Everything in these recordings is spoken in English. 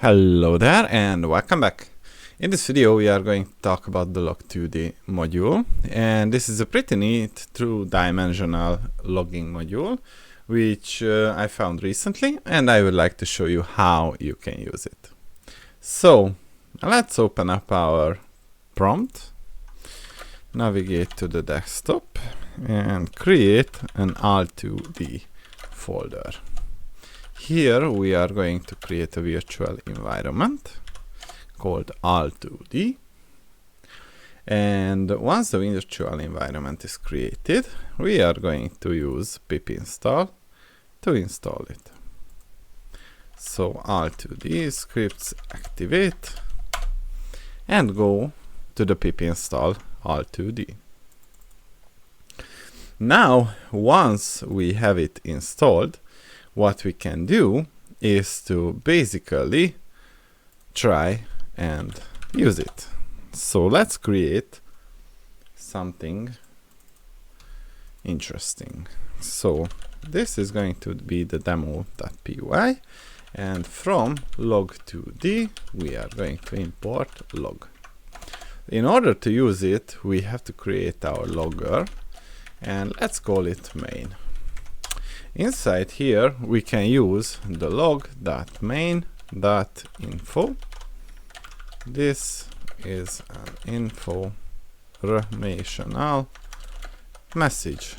Hello there and welcome back. In this video we are going to talk about the Log2D module, and this is a pretty neat two-dimensional logging module which I found recently, and I would like to show you how you can use it. So let's open up our prompt, navigate to the desktop and create an Log2D folder. Here we are going to create a virtual environment called Log2D, and once the virtual environment is created, we are going to use pip install to install it. So Log2D scripts activate and go to the pip install Log2D. Now once we have it installed, what we can do is to basically try and use it. So let's create something interesting. So this is going to be the demo.py, and from Log2D we are going to import log. In order to use it, we have to create our logger, and let's call it main. Inside here we can use the log.main.info. This is an informational message.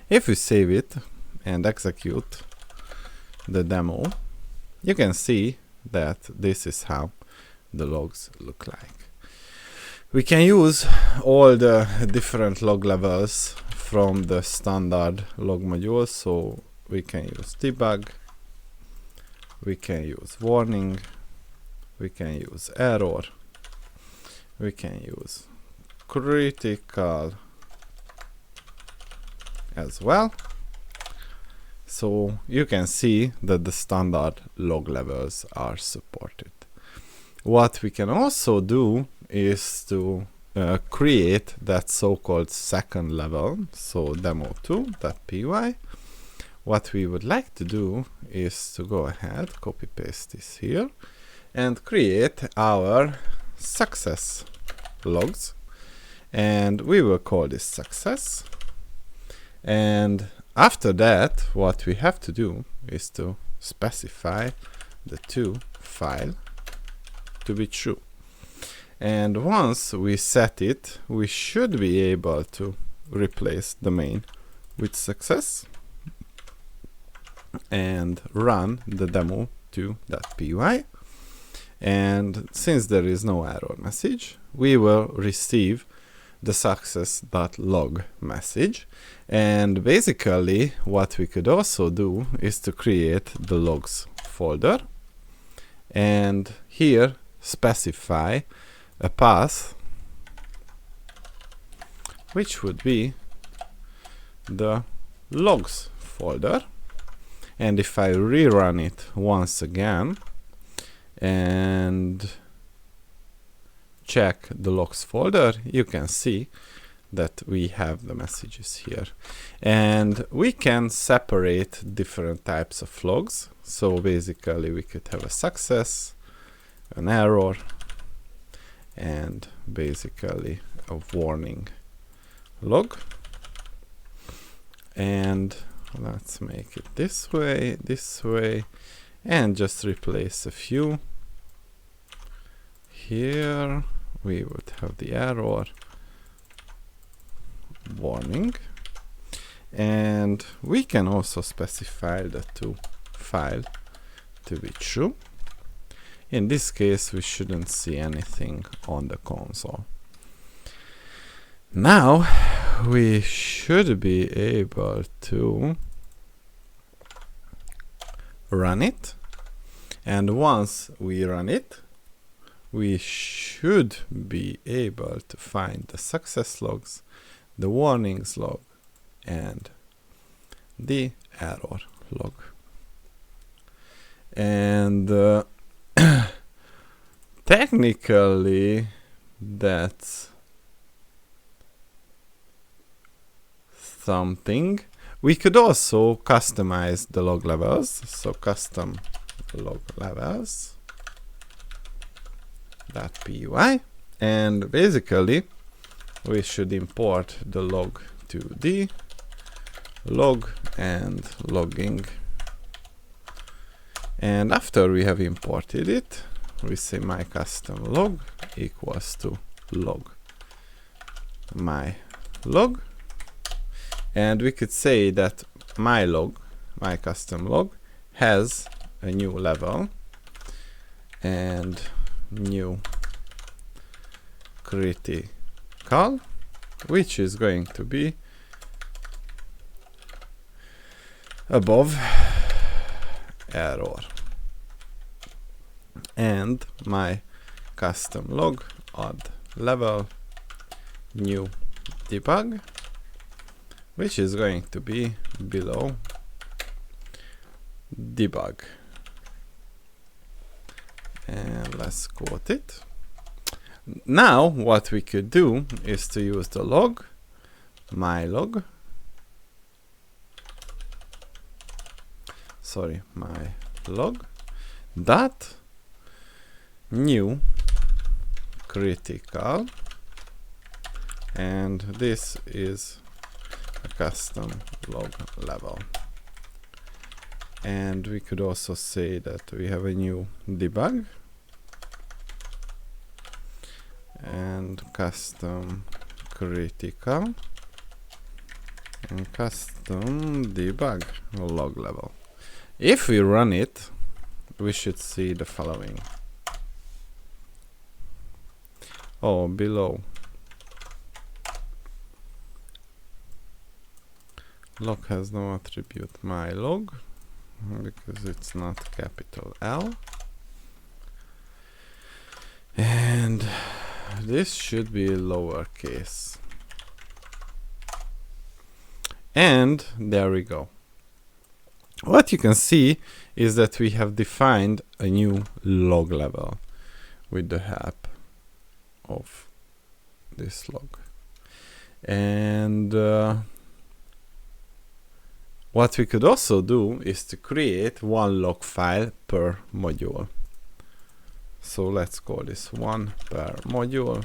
If we save it and execute the demo, you can see that this is how the logs look like. We can use all the different log levels from the standard log module, so we can use debug, we can use warning, we can use error, we can use critical as well. So you can see that the standard log levels are supported. What we can also do is to create that so-called second level, so demo2.py. What we would like to do is to go ahead, copy paste this here, and create our success logs, and we will call this success. And after that, what we have to do is to specify the to file to be true. And once we set it, we should be able to replace the main with success and run the demo2.py. And since there is no error message, we will receive the success.log message. And basically what we could also do is to create the logs folder, and here specify a path which would be the logs folder. And if I rerun it once again and check the logs folder, you can see that we have the messages here, and we can separate different types of logs. So basically we could have a success, an error, and basically a warning log. And let's make it this way, and just replace a few. Here we would have the error, warning, and we can also specify the to file to be true. In this case, we shouldn't see anything on the console. Now we should be able to run it, and once we run it, we should be able to find the success logs, the warnings log, and the error log. And technically that's something. We could also customize the log levels, so custom log levels .py, and basically we should import the log2d log and logging. And after we have imported it, we say my custom log equals to log my log, and we could say that my log, my custom log, has a new level and new critical, which is going to be above error, and my custom log add level new debug, which is going to be below debug. And let's quote it. Now what we could do is to use the log my log dot new critical, and this is a custom log level. And we could also say that we have a new debug and custom critical and custom debug log level. If we run it, we should see the following. Oh, below log has no attribute my log because it's not capital L, and this should be lowercase. And there we go. What you can see is that we have defined a new log level with the help of this log. And what we could also do is to create one log file per module. So let's call this one per module,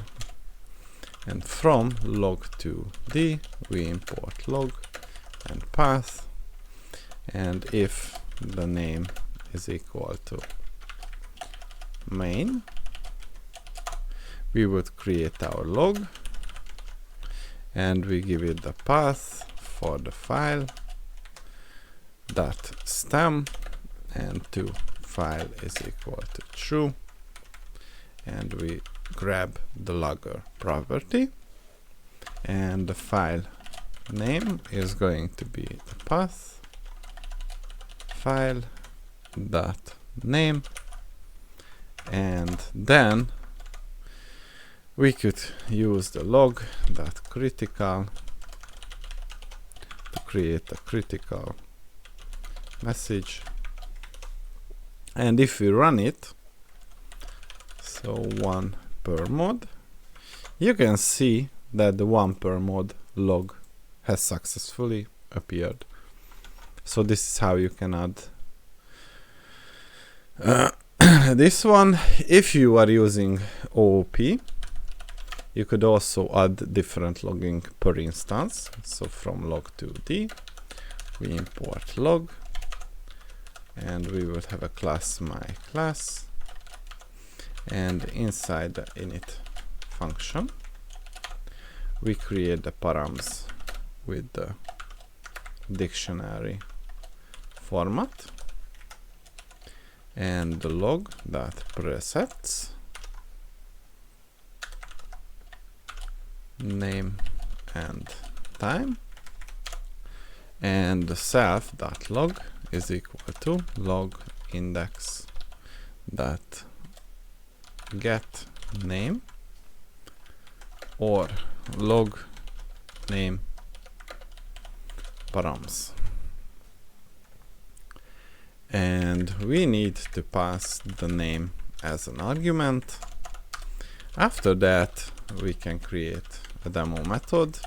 and from log2d we import log and path, and if the name is equal to main, we would create our log and we give it the path for the file dot stem, and to file is equal to true, and we grab the logger property, and the file name is going to be the path file dot name, and then we could use the log dot critical to create a critical message. And if we run it, so one per mod, you can see that the one per mod log has successfully appeared. So this is how you can add this one. If you are using OOP, you could also add different logging per instance. So from log2d we import log, and we would have a class my class, and inside the init function we create the params with the dictionary format, and the log dot presets name and time, and the self dot log is equal to log index dot get name or log name params. And we need to pass the name as an argument. After that we can create a demo method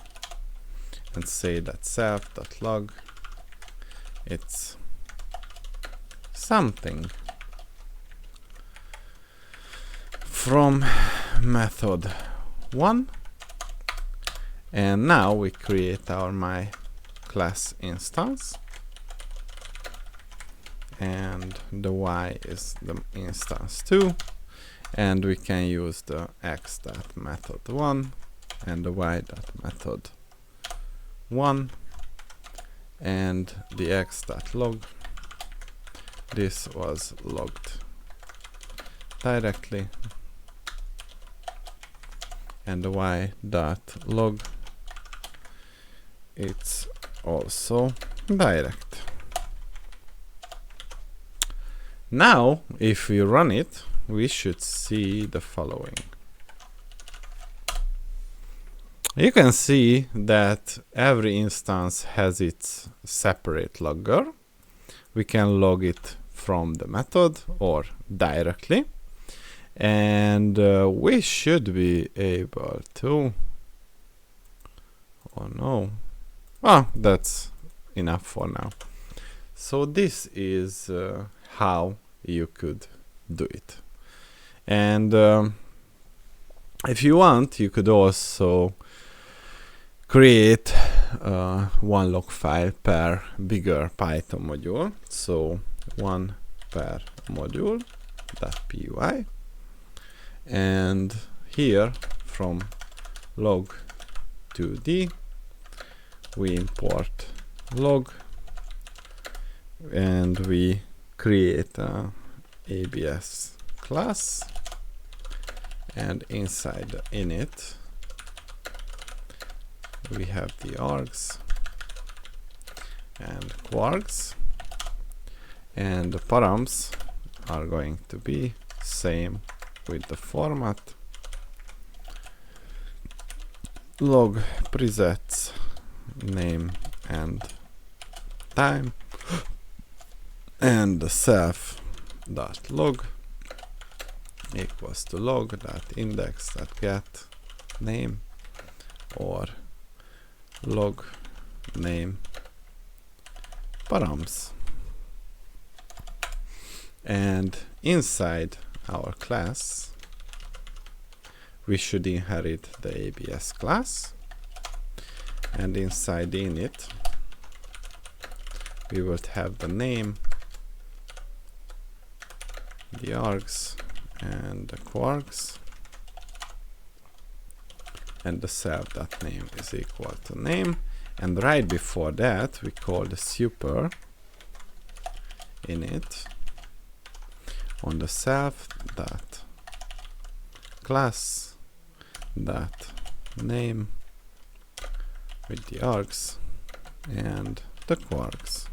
and say that self.log it's something from method 1, and now we create our my class instance, and the y is the instance 2, and we can use the x.method1 and the y.method 1 and the x.log. This was logged directly, and the y.log, it's also direct. Now if we run it, we should see the following. You can see that every instance has its separate logger. We can log it from the method or directly, and we should be able to, oh no, that's enough for now. So this is how you could do it. And if you want, you could also create one log file per bigger Python module. So one per module.py, and here from Log2D we import log, and we create a ABS class, and inside the init we have the args and quarks, and the params are going to be same with the format, log presets name and time, and the self.log equals to log.index.get name or log name params. And inside our class we should inherit the ABS class, and inside the init we will have the name, the args and the quarks, and the self.name is equal to name, and right before that we call the super init on the self.class.name with the args and the quarks.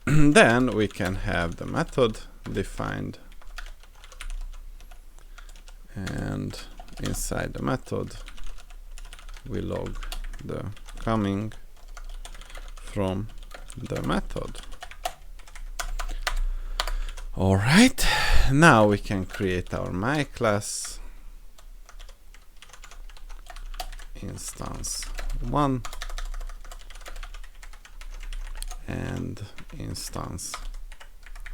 Then we can have the method defined, and inside the method we log the coming from the method. Alright, now we can create our my class instance 1 and instance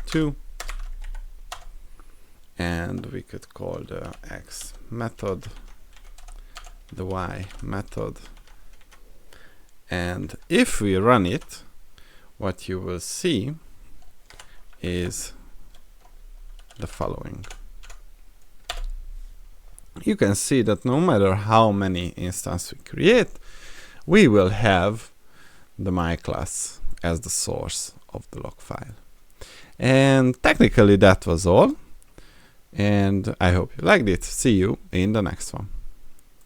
2, and we could call the x method, the y method, and if we run it, what you will see is the following. You can see that no matter how many instances we create, we will have the my class as the source of the log file. And technically that was all, and I hope you liked it. See you in the next one.